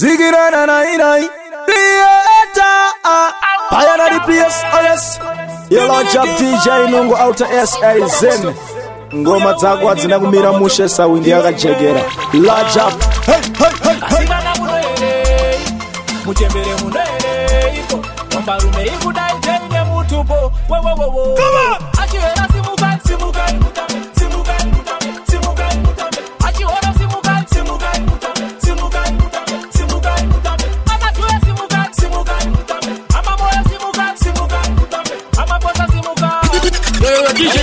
Zigirana nai Creator Payana the place, oh yes. Yellow Job DJ Nungu outer SA Zen Ngoma zako hazina kumira mushe sawindi yakajegera Large up Hey, hey, hey, hey Asigana munere Mutembere munere Iko Wambarume ikudai jenge mutupo Wo wo wo wo Come on Achiwera simukai simukai Simukai Simukai Achiwera simukai simukai Simukai Simukai Amatue simukai simukai Amamoya simukai simukai Amaposa simukai DJ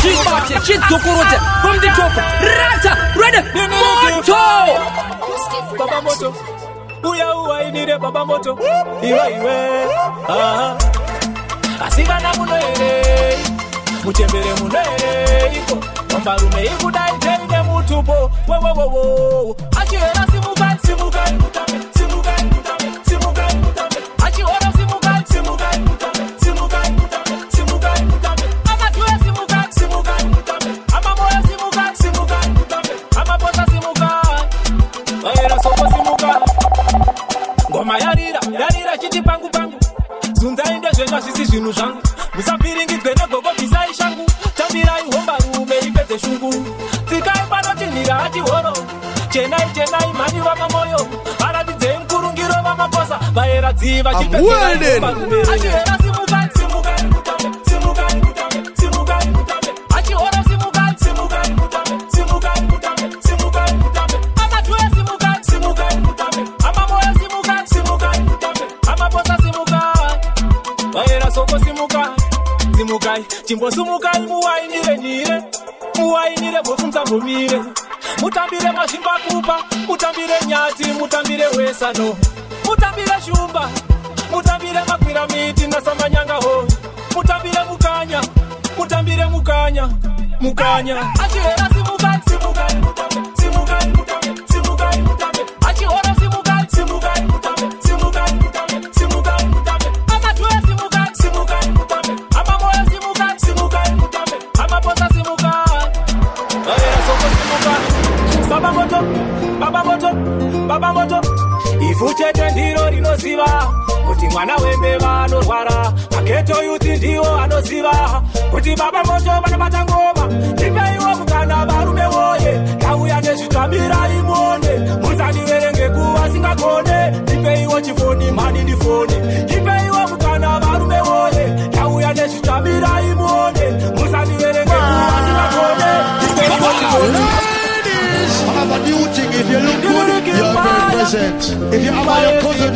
She's party, she's Dokorote From the top, Rata, ready, Moto Baba Moto Uya uwa inire Baba Moto Iwe iwe Asigana munere Mutembere munere Iko Wambarume ikudai jenge mutupo Wo wo wo wo Achiwera simukai simukai Simukai Simukai Achiwera simukai simukai Simukai Simukai Amatue simukai simukai Amamoya simukai simukai Amaposa simukai Waera soko simukai Ngoma yarira chiti pangu pangu Zunza inde zvenja zvisi zvinhu zvangu Musapiringidwe negogo bvisai shangu Tambirai hombarume ipedze shungu Tsikai panotinhira hachihoro Chenai mhani vamamoyo Varatidzei mukurungiro vamaposa Vaera dziva chipedzerai hombarume Achihera simukai simukai Simukai Simukai Achihora simukai simukai Simukai Simukai Amatue simukai simukai Amamoya simukai simukai Amaposa simukai Vaera soko simukai Simukai Chimbo simukai muwainire nire Muwainire bosunza mbomire Mutambire mashimba kupa Mutambire nyati Mutambire wesano Mutambire shumba Mutambire mapiramidi Nasamanyanga ho Mutambire mukanya Mutambire mukanya Achihera simukai simukai Simukai Simukai Achihora simukai simukai Simukai Simukai Amatue simukai simukai Amamoya simukai simukai Amaposa simukai Vaera soko simukai Baba moto Ifuchete ndiro rinoziva Kuti mwana wembeva anorwara Maketo yuti ndiwo anoziva Kuti baba moto vanobata ngoma Ndipeiwo mukana varume woye Kauya nezvitamira imuone Musandiverenge kuva singakone Ndipeiwo chifoni mani ndifoni Ndipeiwo mukana varume woye Kauya nezvitamira imuone Musandiverenge kuva singakone Ndipeiwo chifoni I have a new thing. If you look good, you're very present. If you have your cousin,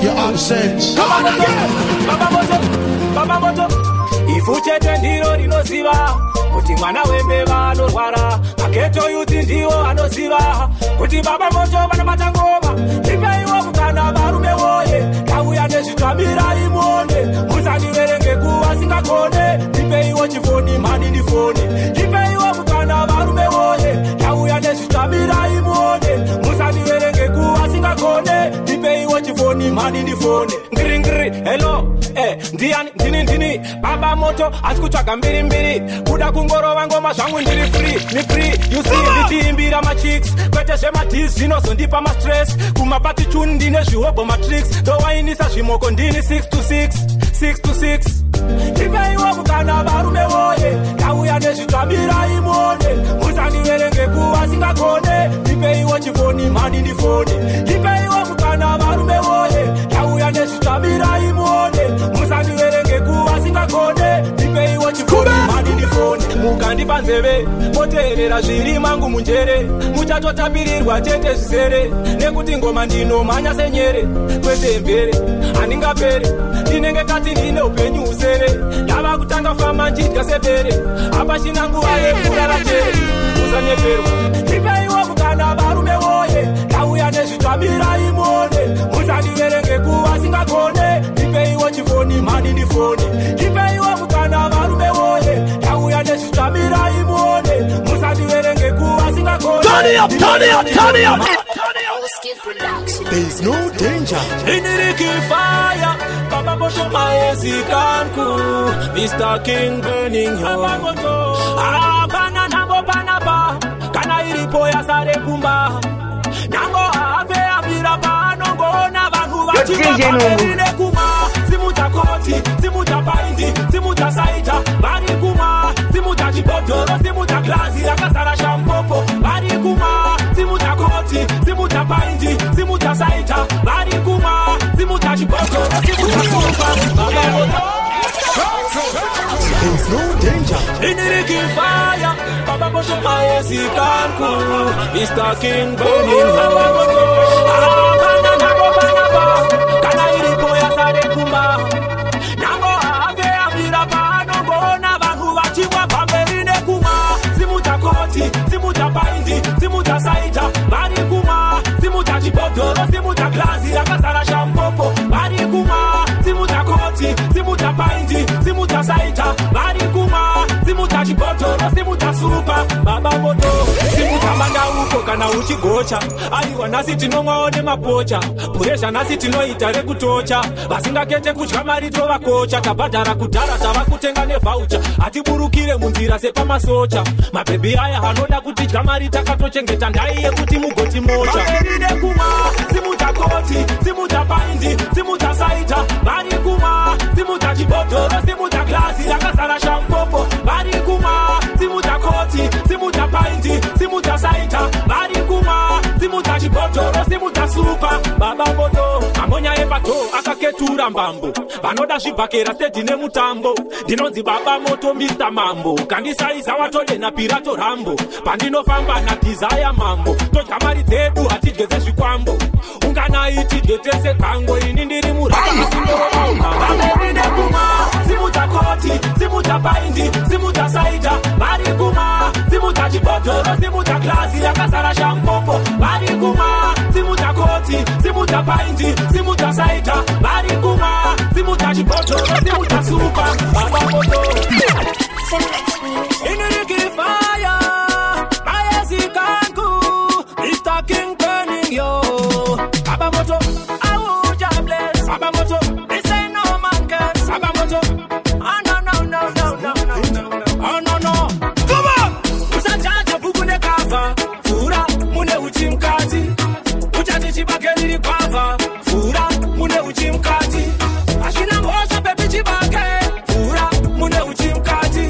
you're absent. Come on again. Baba Moto. Ifuchete ndiro rinoziva Kuti mwana wembeva anorwara Maketo yuti ndiwo anoziva Kuti baba moto vanobata ngoma Ndipeiwo mukana varume woye Kauya nezvitamira imuone Musandiverenge kuva singakone Ndipeiwo chifoni mani ndifoni Ndipeiwo mukana varume woye Kauya nezvitamira imuone Musandiverenge kuva singakone Ndipeiwo chifoni mani ndifoni Ngiri hello ndini baba moto asikutsvaga mbiri kuda kungorova ngoma zvangu ndiri free you see ndichiimbira machicks kwete zvematis zvinozondipa mastress kumapati chuni ndine zvihobho matricks ndowainisa zvimoko ndini 6 to 6 ndipeiwo mukana varume woye kauya nezvitamira imuone musandiverenge kuva singakone ndipeiwo chifoni mani ndifoni ndipeiwo mukana varume woye kauya nezvitamira imuone musandiverenge kuva singakone ndipeiwo chifoni mani ndifoni mukandipa nzeve moteerera zviri mangu munjere muchatotapirirwa chete zvizere nekuti ngoma ndinomhanya senyere kwete mvere handingapere ndinenge kati ndine upenyu usere ndava kutanga famba nchidya sebere hapachina nguva yekurara tere usanyeperwa ndipeiwo mukana varume woye kauya nezvitamira imuone musandiverenge kuva singakone ndipeiwo chifoni mani ndifoni ndipeiwo mukana varume woye kauya nezvitamira imuone musandiverenge kuva singakone Turn it up. There's no danger. Iniriki fire, Baba Moto maezi kanku, Mr. King burning yo. Baba Moto, bana nambo bana ba, kana iripo ya sare kumba, nambo ave abira bano DJ Nungu. Simuta koti, simuta paindi, simuta saita, bari kuma, simuta chipodoro, simuta glasi, akasara shampopo, bari kuma, simuta koti, simuta paindi, simuta saita, bari kuma, simuta chipodoro, simuta sofa, there's no danger. In the fire, Baba Moto Maesi Kanku, Mr. King burning Kana iri poya sare kuma Nango ave amira pano Gona vangu vachiwa pamerine kuma Simuta koti, simuta paindi, simuta saita Bari kuma, simuta chipodoro, simuta glasi Akasara shampopo, bari kuma Simuta koti, simuta paindi, simuta saita Bari kuma, simuta chipodoro, simuta supa Baba moto, simuta manda uko kana uchigocha Aiwa nasi tinongwaone mapocha Puresha nasi tinoitare kutocha Basinga kete kutya marito vakocha Tabadara kudara tava kutenga nevaucha Atiburukire munzira sepa masocha Mabebi aya hanoda kutidya marita katochengeta ndai yekuti mugoti mocha Maberine kuma, simuta koti, simuta paindi, simuta saita Bari kuma, simuta chibodoro, simuta glasi Akasara shampopo, bari kuma, simuta koti, simuta paindi, simuta saita Bari kuma, simuta chibodoro, simuta supa Baba moto, amonya epato, akaketura mbambo Vanoda zvibhakera stedi nemutambo Dinonzi baba moto Mr. Mambo Kandisaiza watode na pirato rambo Pandinofamba na desire mambo Todya mari dzedu hatidye zvikwambo Unganaiti dzetese kango ini ndiri murama Vamerine kuma, simuta koti, simuta paindi, simuta saita Bari kuma, simuta chibodoro, simuta glasi Akasara shampopo, bari kuma, simuta koti, simuta paindi, simuta saita Bari kuma, simuta chibodoro, simuta supa Baba moto Inuriki fire, Maesi Kanku Mr. King burning yo Baba moto, I bless Baba moto, this ain't no man can Baba moto, oh no Oh no Come on Usachacha bukune kava Fura, mune uchimkati Uchati chibakeli kwava Fura, mune uchimkati Ashina mbosha pepi chibake Fura, mune uchimkati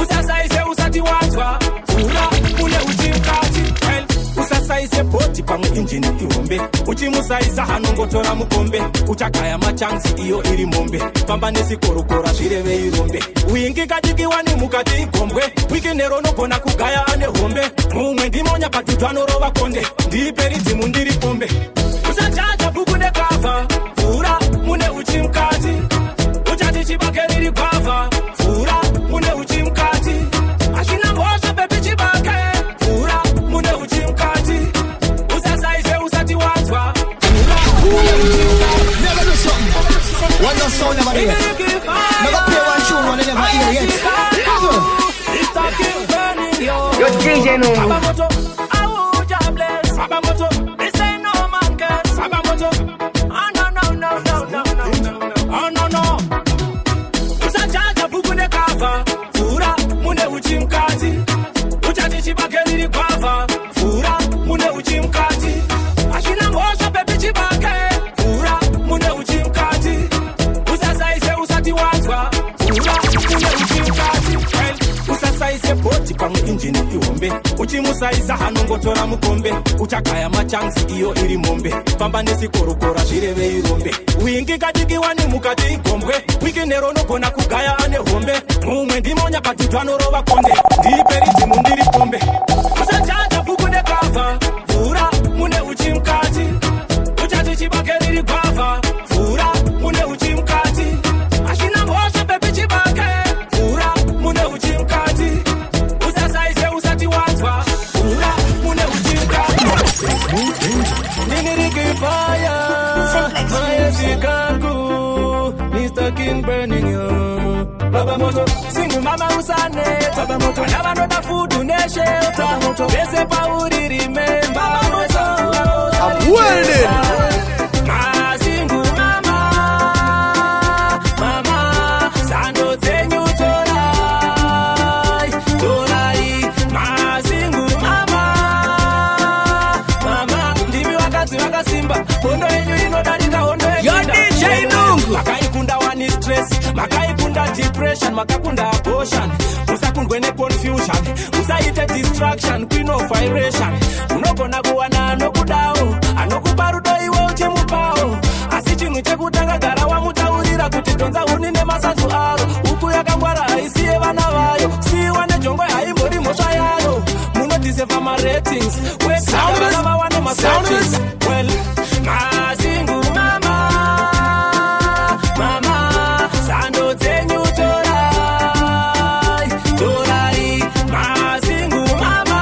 Usasaise usati watwa Fura, mune uchimkati Usasaise poti pamwe injini ihombe Uchimusaisa hanongotora mukombe Uchakaya machansi iyo iri mombe Pamba nesikorokora zvireve irombe Uingi kadikiwa ni mukati ikombwe Wikinero nogona kugaya ane hombe Mumwe ndimonya patutu anorova konde Ndiperi timu ndiri pombe Usachacha buku nekava Fura mune uchimkati Uchati chibake riri kwava Fura mune uchimkati Ashina mbosha pepi chibake Fura mune uchimkati Usasaise usati watwa Never do something. One of sound never hear. Never play one tune one never hear yet. Yo DJ Nungu. Baba moto, I bless Baba moto, this ain't no man can Baba moto, oh no Usachacha buku nekava Fura, mune uchimkati Uchati chibakeli kwava Fura, mune uchimkati Ashina mbosha pepi chibake Fura, mune uchimkati Usasaise usati watwa Fura, mune uchimkati Usasaise poti pamwe injini ihombe Uchimusaisa hanongotora mukombe Uchakaya machansi iyo iri mombe Pamba nesikorokora zvireve irombe Uingi kadikiwa ni mukati ikombwe Wikinero nogona kugaya ane hombe Mumwe ndimonya patutu anorova konde Ndiperi timu ndiri pombe Usachacha buku nekava Fura mune uchimkati Uchati chibake riri kwava Fura mune uchimkati Ashina mbosha pepi chibake Fura mune uchimkati Usasaise usati watwa Fura mune uchimkati Niniriki fire Maesi Kanku Mr. King burning you Baba moto Singu mama usane Baba moto Never know the food in the shelter Baba moto Bese pauri remember Baba moto I'm waiting Singu mama Mama Sando tenyu torai Singu mama Mama Ndimi wakati wakasimba Hondo enyu inodarika hondo vibration, makakunda abortion. Musakundwe ne confusion, musaite distraction, queen of vibration. Unogona kuwana anokudao, anokupa rudo iwe uchimupao. Asi chinhu chekutanga gara wamutaurira kuti tonza huni nemasanzu aro. Uku yakangwara haisiye vana vayo, siwa nejongwe haimbori mhosva yayo. Munodiseva maratings, wekana vana vawane masettings. Well, mazingu mama, mama, sando dzenyu torai, torai. Mazingu mama,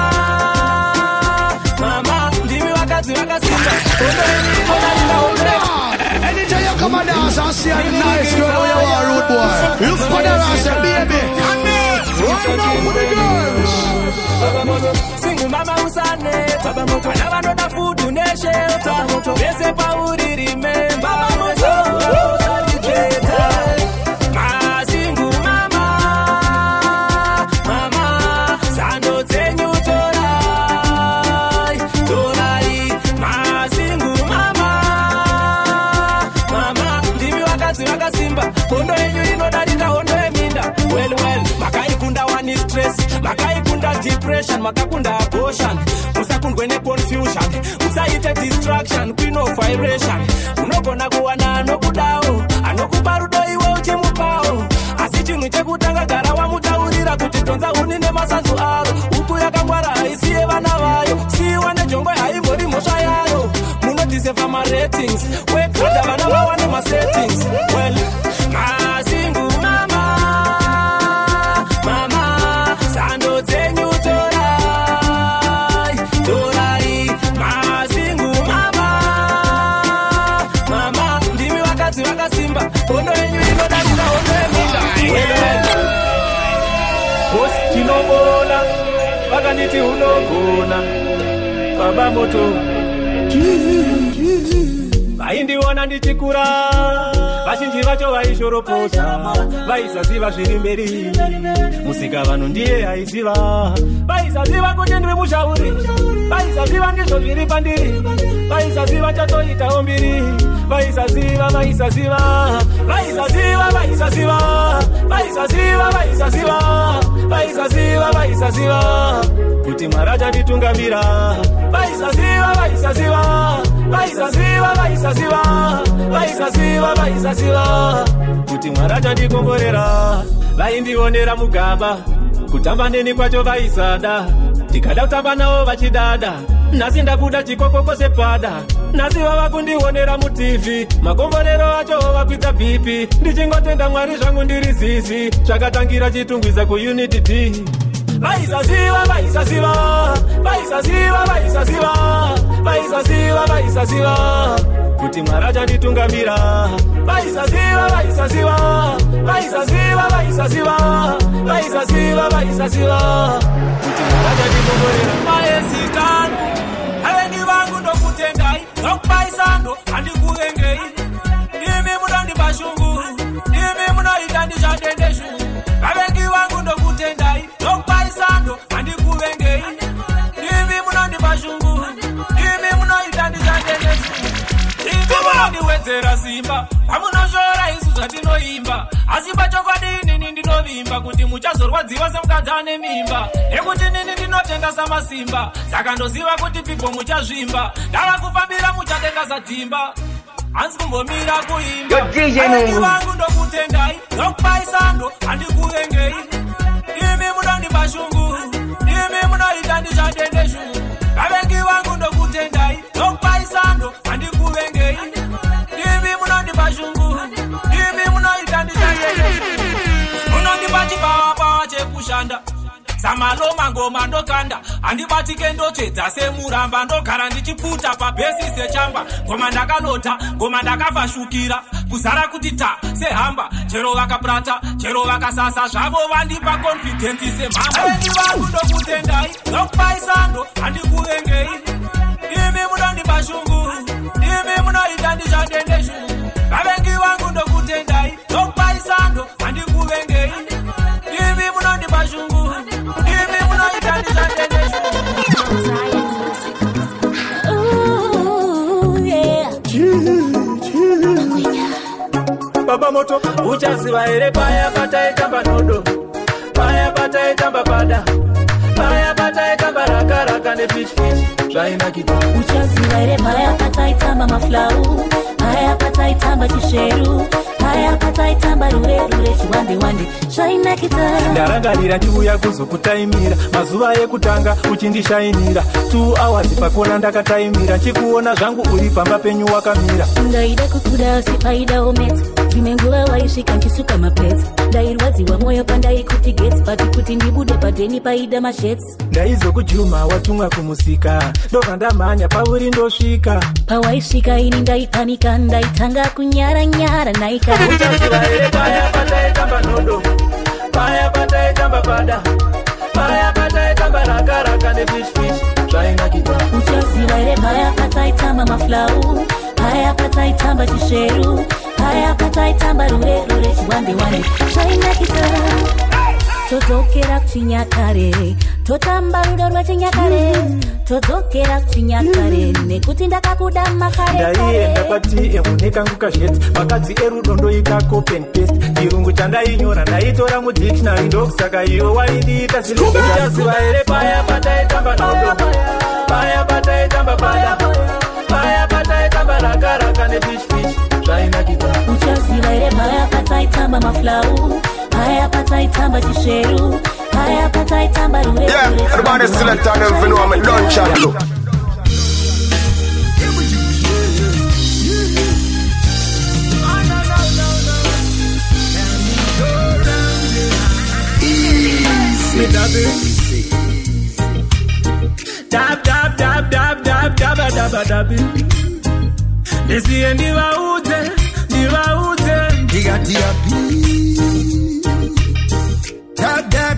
mama, ndimi vakadzi vakasimba. Anytime you come and dance and see a nice girl when you are rude boy, look for the ass and baby. Right now for the girls. Singu mama usane, kana vanoda food ne shelter. Vese pauri remember. Mazingu mama, mama, sando dzenyu torai, torai. Mazingu mama, mama, ndimi vakadzi vakasimba. Hondo yenyu inodarika hondo yeminda. Well, well, makaikunda one is stress, makaikunda depression, makakunda abortion. Musakundwe ne confusion, musaite distraction, queen of vibration. Unogona kuwana anokudao, anokupa rudo iwe uchimupao. Asi chinhu chekutanga gara wamutaurira kuti tonza huni nemasanzu aro. Uku yakangwara haisiye vana vayo, siwa nejongwe haimbori mhosva yayo. Munodiseva maratings, wekada vana vawane masettings. Well, mazingu mama, mama, sando dzenyu torai, torai. Mazingu mama, mama, ndimi vakadzi vakasimba. Hondo yenyu inodarika hondo yeminda. Bosi tinobona, vakanditi unogona, baba moto. Vaindiona ndichikura, vazhinji vacho vaishoropota, vaisaziva zviri mberi. Musika vanhu ndiye aiziva, vaisaziva kuti ndiri mushauri, vaisaziva ndizvo zviri pandiri, vaisaziva chatoitawo mbiri, vaisaziva, vaisaziva, vaisaziva, vaisaziva, vaisaziva, vaisaziva, vaisaziva, vaisaziva, kuti Mwari achanditungamira, vaisaziva, vaisaziva, vaisaziva, vaisaziva, vaisaziva, vaisaziva, kuti Mwari achandikomborera. Vaindionera mugaba, kutamba neni kwacho vaisada, ndikada kutamba navo vachidada. Nhasi ndabuda chikokoko sepada, nhasi vava kundionera muTV, makomborero acho vakwidza bhipi. Ndichingotenda Mwari zvangu ndiri zizi, zvakatangira chitungwiza kuUnity D. Vaisaziva, vaisaziva, vaisaziva, vaisaziva, vaisaziva, vaisaziva, kuti Mwari achanditungamira. Vaisaziva, vaisaziva, vaisaziva, vaisaziva, vaisaziva, vaisaziva, kuti Mwari achandikomborera. Maesikani, havendi vangu ndokutendai, nokupaisando handikuvengei. Imi munondipa shungu, imi munoita ndichatendeshu. Vavengi vangu ndokutendai, nokupaisando handikuvengei. Imi munondipa shungu, imi munoita ndichatendeshu. Imi munondiwedzera simba, pamunoshora isu zvatinoimba. Asi pachokwadi inini ndinovimba kuti muchazorwadziwa semukadzi ane mimba. Nekuti nini ndinotenga samasimba, saka ndoziva kuti pipo muchazvimba. Ndava kufambira muchatenga satimba, hansi kumbomira kuimba. Vavengi vangu ndokutendai, nokupaisando handikuvengei. Imi munondipa shungu, imi munoita ndichatendeshu. Vavengi vangu ndokutendai, nokupaisando handikuvengei. Imi munondipa shungu, imi munoita ndichatendeshu. Munondipa chipawa chekushanda, samaloma ngoma ndokanda, handibatike ndotsvedza semuramba, ndogara ndichiputa pabhesi sechamba. Ngoma ndakanota, ngoma ndakafashukira, kuzara kuti ta sehamba. Chero vakaprata, chero vakasasa, zvavo vandipa confidence semhamba. Vavengi vangu ndokutendai, nokupaisando handikuvengei. Imi munondipa shungu, imi munoita ndichatendeshu. Vavengi vangu ndokutendai, nokupaisando handikuvengei. Imi munondipa shungu, imi munoita ndichatendeshu. baba moto uchaziva ere paya pataitamba nodo paya pataitamba pada paya pataitamba rakaraka nefish zvainakita uchaziva ere paya pataitamba maflau paya pataitamba chisheru paya pataitamba rure chiwande zvainakita ndarangarira ndiuya kuzokutaimira mazuva ekutanga uchindishainira 2 hours pakona ndakataimira chikuona zvangu uri pamba penyu wakamira ndaida kukuda sipaida omets dzimwe nguva waisvika nchisuka mapets ndairwadziwa mwoyo pandaikuti gets pati kuti ndibude padheni paida mashets ndaizokujuma watumwa kumusika ndobva ndamhanya pauri ndosvika pawaisvika ini ndaipanika ndaitanga kunyara naika uchaziva ere paya pataitamba nodo paya pataitamba pada paya pataitamba rakaraka nefish zvainakita uchaziva ere paya pataitamba maflau paya pataitamba chisheru paya pataitamba rure chiwande zvainakita todzokera kuchinyakare totamba rudo rwechinyakare todzokera kuchinyakare nekuti ndakakuda makare ndaienda kwatm nekangu kazheti makadzi erudo ndoita copy and paste chirungu chandainyora ndaitora mudictionary ndokusaka iwe waindiita uchaziva ere paya pataitamba nodo paya pataitamba pada paya pataitamba rakaraka nefish zvainakita uchaziva ere paya pataitamba maflau paya pataitamba chisheru paya pataitamba rure everybody still at time and know I'm a lunch at look. Nisiye ndivaudze ndigatia bi dab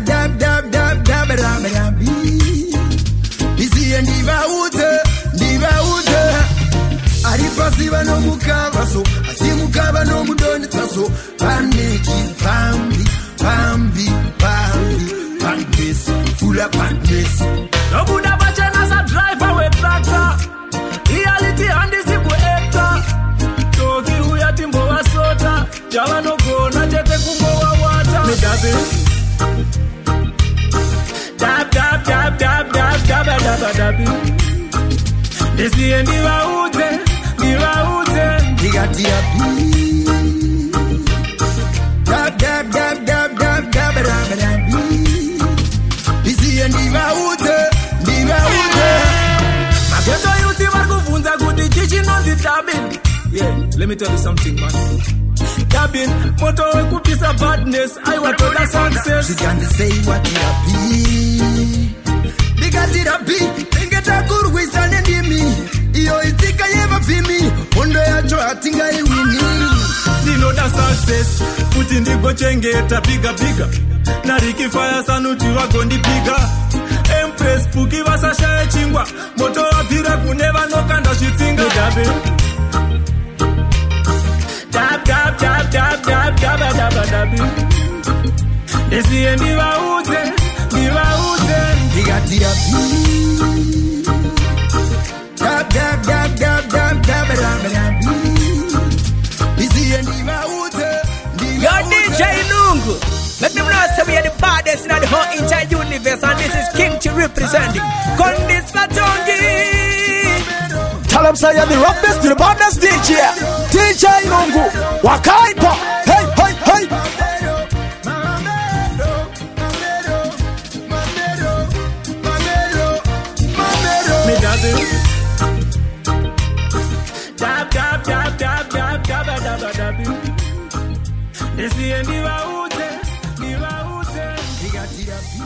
nisiye ndivaudze aripasiva nomukava so asimukava nomudonetsa so panechi pambi pandesi fula pandesi nobuda pachena sa driver wetractor reality handisi kuekta toki uyati mbovasota javanogona chete kumbowawata medabe dab ndisiye ndivaudze ndigatia bi dab ndisiye ndivaudze mageto yuti varikubvunza kuti chichinonzi dabin. Yeah, let me tell you something, man. Dabin, moto wekupisa badness, aiwa toda success. She can't say what you be. Ndigatira bi, ingeta kurwisa nendimi. Iyo itika yeva vimi, ondo yacho hatinga iwini. Ndinoda success, kuti ndigochengeta biga. Narikifaya sanuti wagondipika. Empress puki vasashaya chingwa, moto wabvira kune vanokanda zvitsinga. Dabin. Dab. Ndisiye ndivaudze ndigatia bi dab ndisiye ndivaudze Yo, DJ Nungu, let me know say we are the baddest in the whole entire universe, and this is King to representing Kondis Fatongi. Tell them say you're the roughest, the baddest DJ Nungu Wakaipa. Hey. Dab. Ndisiye ndivaudze ndigatia bi